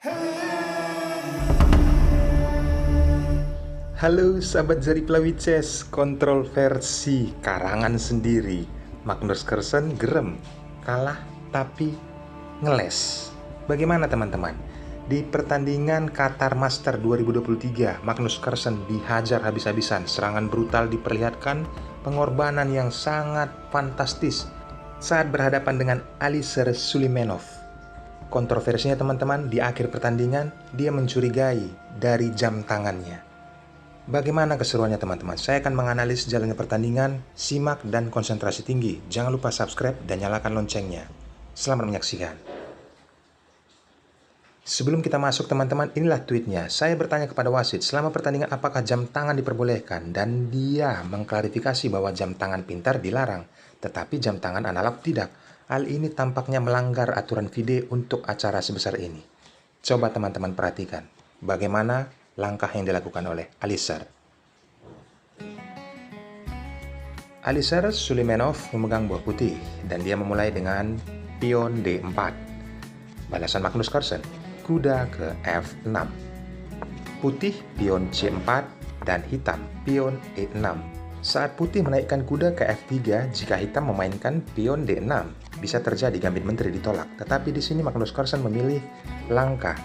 Halo sahabat Jari Pelawit Chess, kontroversi karangan sendiri. Magnus Carlsen gerem, kalah tapi ngeles. Bagaimana teman-teman? Di pertandingan Qatar Master 2023, Magnus Carlsen dihajar habis-habisan. Serangan brutal diperlihatkan, pengorbanan yang sangat fantastis saat berhadapan dengan Alisher Sulaimanov. Kontroversinya teman-teman, di akhir pertandingan dia mencurigai dari jam tangannya. Bagaimana keseruannya teman-teman? Saya akan menganalisis jalannya pertandingan, simak dan konsentrasi tinggi. Jangan lupa subscribe dan nyalakan loncengnya. Selamat menyaksikan. Sebelum kita masuk teman-teman, inilah tweetnya. Saya bertanya kepada wasit, selama pertandingan apakah jam tangan diperbolehkan? Dan dia mengklarifikasi bahwa jam tangan pintar dilarang, tetapi jam tangan analog tidak. Hal ini tampaknya melanggar aturan FIDE untuk acara sebesar ini. Coba teman-teman perhatikan, bagaimana langkah yang dilakukan oleh Alisher. Alisher Sulaimanov memegang buah putih dan dia memulai dengan pion D4. Balasan Magnus Carlsen, kuda ke F6. Putih pion C4 dan hitam pion E6. Saat putih menaikkan kuda ke F3, jika hitam memainkan pion D6, bisa terjadi gambit menteri ditolak. Tetapi di sini Magnus Carlsen memilih langkah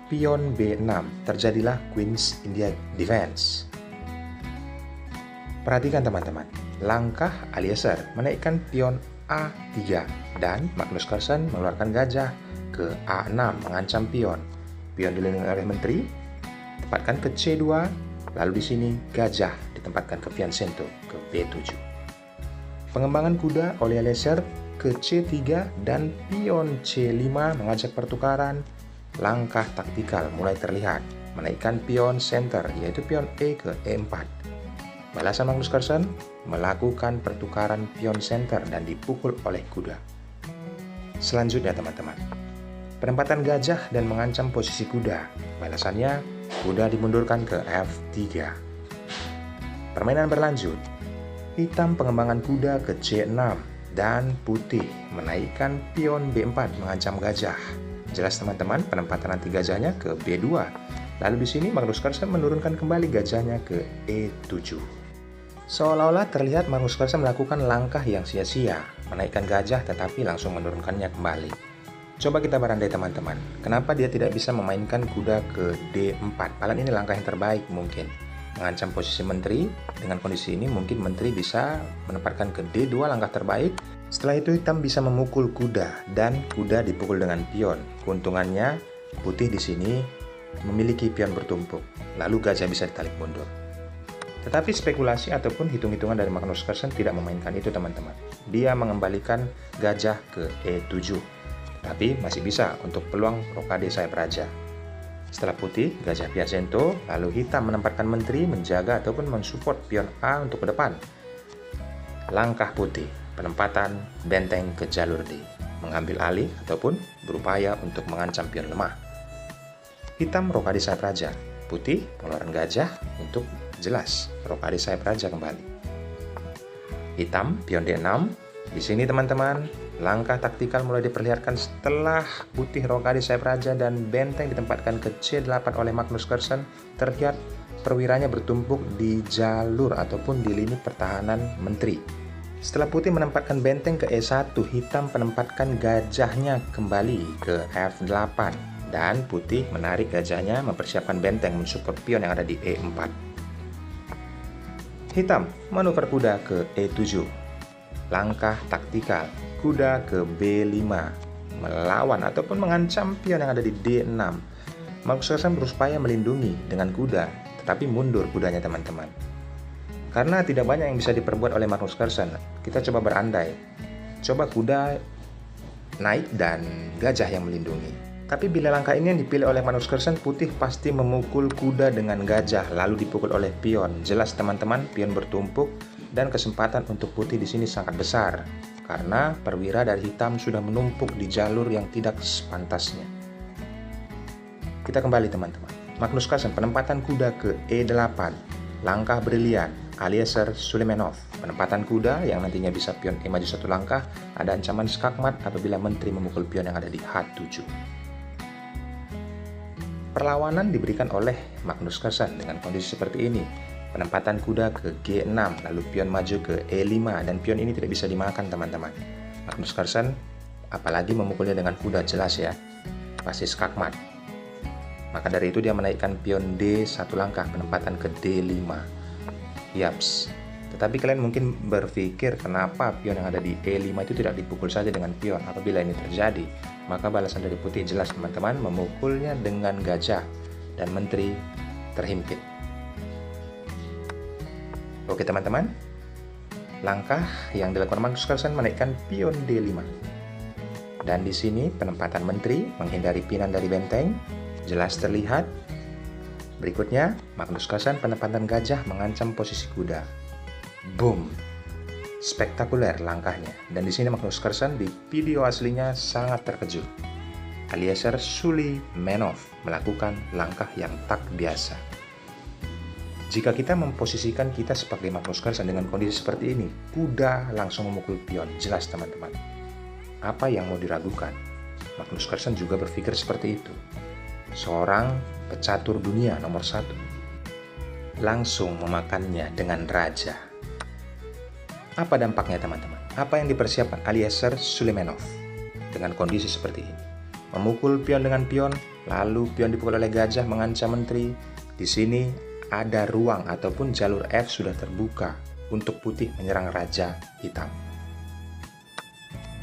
pion B6, terjadilah Queen's India Defense. Perhatikan teman-teman, langkah Alisher menaikkan pion A3 dan Magnus Carlsen mengeluarkan gajah ke A6 mengancam pion. Pion dilindungi oleh menteri, tempatkan ke C2, lalu di sini gajah ditempatkan ke Piancento ke B7. Pengembangan kuda oleh Alisher ke C3 dan pion C5 mengajak pertukaran. Langkah taktikal mulai terlihat, menaikkan pion center, yaitu pion E ke E4. Balasan Magnus Carlsen, melakukan pertukaran pion center dan dipukul oleh kuda. Selanjutnya teman-teman, penempatan gajah dan mengancam posisi kuda. Balasannya, kuda dimundurkan ke F3. Permainan berlanjut, hitam pengembangan kuda ke C6 dan putih menaikkan pion B4 mengancam gajah. Jelas teman-teman, penempatan nanti gajahnya ke B2. Lalu di sini Magnus Carlsen menurunkan kembali gajahnya ke E7. Seolah-olah terlihat Magnus Carlsen melakukan langkah yang sia-sia, menaikkan gajah tetapi langsung menurunkannya kembali. Coba kita berandai teman-teman, kenapa dia tidak bisa memainkan kuda ke D4? Padahal ini langkah yang terbaik mungkin. Mengancam posisi menteri, dengan kondisi ini mungkin menteri bisa menempatkan ke D2 langkah terbaik. Setelah itu hitam bisa memukul kuda dan kuda dipukul dengan pion. Keuntungannya putih di sini memiliki pion bertumpuk, lalu gajah bisa ditarik mundur. Tetapi spekulasi ataupun hitung-hitungan dari Magnus Carlsen tidak memainkan itu teman-teman. Dia mengembalikan gajah ke E7, tapi masih bisa untuk peluang rokade sayap raja. Setelah putih, gajah Piancento, lalu hitam menempatkan menteri menjaga ataupun mensupport pion A untuk ke depan. Langkah putih, penempatan benteng ke jalur D, mengambil alih ataupun berupaya untuk mengancam pion lemah. Hitam rokade sayap raja, putih pengeluaran gajah untuk jelas rokade sayap raja kembali. Hitam pion D6. Di sini teman-teman, langkah taktikal mulai diperlihatkan setelah putih rokade sayap raja dan benteng ditempatkan ke C8 oleh Magnus Carlsen. Terlihat perwiranya bertumpuk di jalur ataupun di lini pertahanan menteri. Setelah putih menempatkan benteng ke E1, hitam menempatkan gajahnya kembali ke F8 dan putih menarik gajahnya mempersiapkan benteng mensupport pion yang ada di E4. Hitam manuver kuda ke E7. Langkah taktikal, kuda ke B5 melawan ataupun mengancam pion yang ada di D6. Magnus Carlsen berupaya melindungi dengan kuda, tetapi mundur kudanya teman-teman. Karena tidak banyak yang bisa diperbuat oleh Magnus Carlsen, kita coba berandai. Coba kuda naik dan gajah yang melindungi. Tapi bila langkah ini yang dipilih oleh Magnus Carlsen, putih pasti memukul kuda dengan gajah lalu dipukul oleh pion. Jelas teman-teman, pion bertumpuk dan kesempatan untuk putih di sini sangat besar karena perwira dari hitam sudah menumpuk di jalur yang tidak sepantasnya. Kita kembali teman-teman. Magnus Carlsen penempatan kuda ke E8. Langkah brilian Alisher Sulaimanov, penempatan kuda yang nantinya bisa pion E maju satu langkah. Ada ancaman skakmat apabila menteri memukul pion yang ada di H7. Perlawanan diberikan oleh Magnus Carlsen dengan kondisi seperti ini. Penempatan kuda ke G6, lalu pion maju ke E5, dan pion ini tidak bisa dimakan teman-teman. Magnus Carlsen apalagi memukulnya dengan kuda, jelas ya, pasti skakmat. Maka dari itu dia menaikkan pion D satu langkah, penempatan ke D5. Yaps. Tetapi kalian mungkin berpikir kenapa pion yang ada di E5 itu tidak dipukul saja dengan pion. Apabila ini terjadi, maka balasan dari putih jelas teman-teman, memukulnya dengan gajah dan menteri terhimpit. Oke teman-teman, langkah yang dilakukan Magnus Carlsen menaikkan pion D5. Dan di sini penempatan menteri menghindari pinang dari benteng jelas terlihat. Berikutnya, Magnus Carlsen penempatan gajah mengancam posisi kuda. Boom, spektakuler langkahnya. Dan di sini Magnus Carlsen di video aslinya sangat terkejut. Eliezer Suleimanov melakukan langkah yang tak biasa. Jika kita memposisikan kita sebagai Magnus Carlsen dengan kondisi seperti ini, kuda langsung memukul pion, jelas teman-teman. Apa yang mau diragukan? Magnus Carlsen juga berpikir seperti itu. Seorang pecatur dunia nomor 1 langsung memakannya dengan raja. Apa dampaknya teman-teman? Apa yang dipersiapkan Eliezer Suleimanov dengan kondisi seperti ini? Memukul pion dengan pion, lalu pion dipukul oleh gajah mengancam menteri. Di sini ada ruang ataupun jalur F sudah terbuka untuk putih menyerang raja hitam.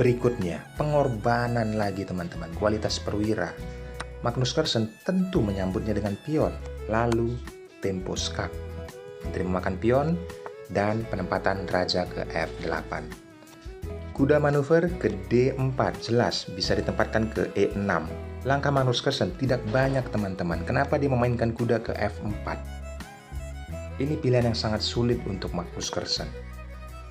Berikutnya, pengorbanan lagi teman-teman, kualitas perwira. Magnus Carlsen tentu menyambutnya dengan pion, lalu tempo skak. Menteri memakan pion, dan penempatan raja ke F8. Kuda manuver ke D4 jelas bisa ditempatkan ke E6. Langkah Magnus Carlsen tidak banyak teman-teman. Kenapa dia memainkan kuda ke F4? Ini pilihan yang sangat sulit untuk Magnus Carlsen.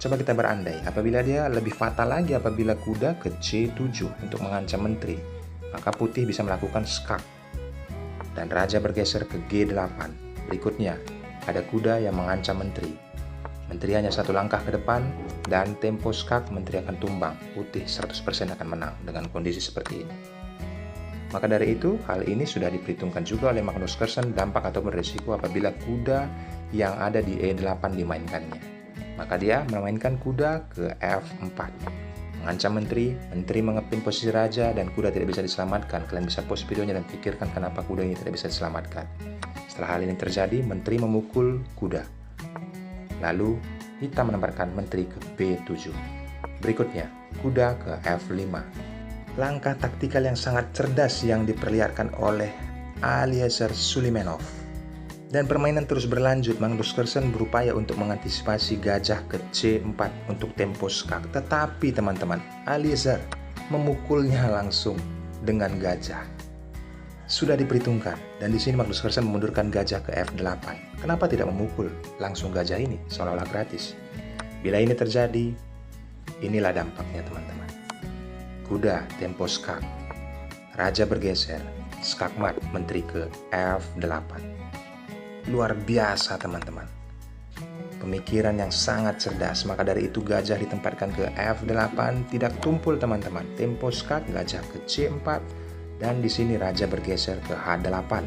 Coba kita berandai, apabila dia lebih fatal lagi apabila kuda ke C7 untuk mengancam menteri, maka putih bisa melakukan skak. Dan raja bergeser ke G8. Berikutnya, ada kuda yang mengancam menteri. Menteri hanya satu langkah ke depan, dan tempo skak menteri akan tumbang. Putih 100% akan menang dengan kondisi seperti ini. Maka dari itu, hal ini sudah diperhitungkan juga oleh Magnus Carlsen dampak atau berisiko apabila kuda yang ada di E8 dimainkannya. Maka dia memainkan kuda ke F4. Mengancam menteri, menteri mengepin posisi raja, dan kuda tidak bisa diselamatkan. Kalian bisa pause videonya dan pikirkan kenapa kuda ini tidak bisa diselamatkan. Setelah hal ini terjadi, menteri memukul kuda. Lalu, hitam menempatkan menteri ke B7. Berikutnya, kuda ke F5. Langkah taktikal yang sangat cerdas yang diperlihatkan oleh Eliezer Suleimanov. Dan permainan terus berlanjut. Magnus Carlsen berupaya untuk mengantisipasi gajah ke C4 untuk tempo skak. Tetapi teman-teman, Eliezer memukulnya langsung dengan gajah. Sudah diperhitungkan, dan di sini Magnus Carlsen memundurkan gajah ke F8. Kenapa tidak memukul langsung gajah ini seolah-olah gratis? Bila ini terjadi, inilah dampaknya teman-teman. Kuda tempo skak, raja bergeser, skakmat menteri ke F8. Luar biasa teman-teman. Pemikiran yang sangat cerdas, maka dari itu gajah ditempatkan ke F8, tidak tumpul teman-teman. Tempo skak, gajah ke C4, dan di sini raja bergeser ke H8.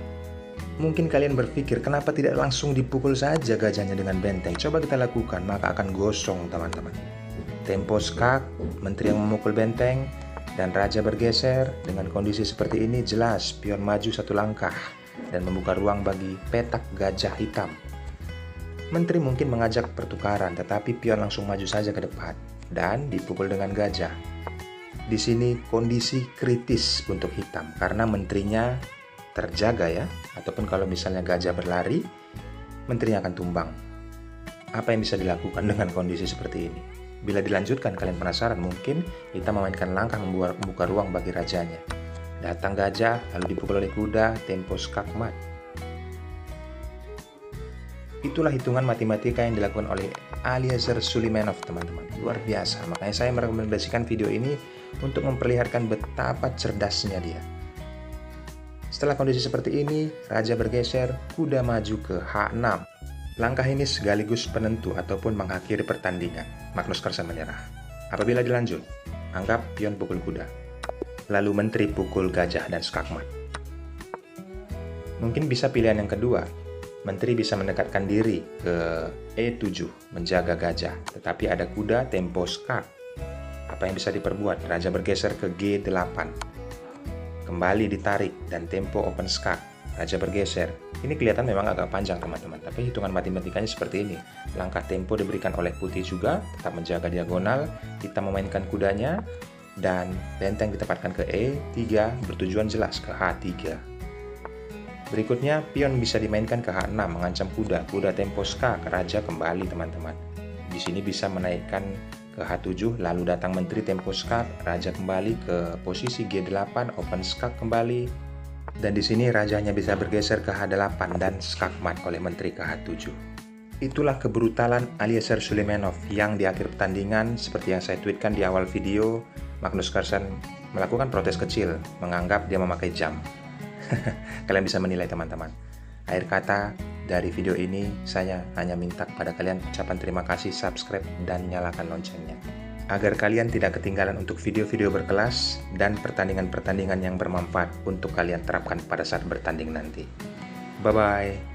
Mungkin kalian berpikir kenapa tidak langsung dipukul saja gajahnya dengan benteng. Coba kita lakukan, maka akan gosong teman-teman. Tempo skak, menteri yang memukul benteng, dan raja bergeser. Dengan kondisi seperti ini jelas pion maju satu langkah dan membuka ruang bagi petak gajah hitam. Menteri mungkin mengajak pertukaran, tetapi pion langsung maju saja ke depan dan dipukul dengan gajah. Di sini kondisi kritis untuk hitam karena menterinya terjaga ya, ataupun kalau misalnya gajah berlari, menterinya akan tumbang. Apa yang bisa dilakukan dengan kondisi seperti ini? Bila dilanjutkan, kalian penasaran, mungkin hitam memainkan langkah membuka ruang bagi rajanya. Datang gajah, lalu dipukul oleh kuda, tempo skakmat. Itulah hitungan matematika yang dilakukan oleh Eliezer Suleimanov teman-teman. Luar biasa, makanya saya merekomendasikan video ini untuk memperlihatkan betapa cerdasnya dia. Setelah kondisi seperti ini, raja bergeser, kuda maju ke H6. Langkah ini sekaligus penentu ataupun mengakhiri pertandingan. Magnus Carlsen menyerah. Apabila dilanjut, anggap pion pukul kuda. Lalu menteri pukul gajah dan skakmat. Mungkin bisa pilihan yang kedua. Menteri bisa mendekatkan diri ke E7, menjaga gajah, tetapi ada kuda tempo skak. Apa yang bisa diperbuat? Raja bergeser ke G8. Kembali ditarik dan tempo open skak. Raja bergeser. Ini kelihatan memang agak panjang teman-teman, tapi hitungan matematikanya seperti ini. Langkah tempo diberikan oleh putih juga, tetap menjaga diagonal, kita memainkan kudanya, dan benteng ditempatkan ke E3 bertujuan jelas ke H3. Berikutnya, pion bisa dimainkan ke H6, mengancam kuda tempo skak, raja kembali teman-teman. Di sini bisa menaikkan ke H7, lalu datang menteri tempo skak, raja kembali ke posisi G8, open skak kembali. Dan di sini rajanya bisa bergeser ke H8 dan skakmat oleh menteri ke H7. Itulah kebrutalan Eliezer Suleimanov yang di akhir pertandingan, seperti yang saya tweetkan di awal video, Magnus Carlsen melakukan protes kecil, menganggap dia memakai jam. Kalian bisa menilai teman-teman. Akhir kata dari video ini, saya hanya minta kepada kalian ucapan terima kasih, subscribe, dan nyalakan loncengnya, agar kalian tidak ketinggalan untuk video-video berkelas dan pertandingan-pertandingan yang bermanfaat untuk kalian terapkan pada saat bertanding nanti. Bye-bye.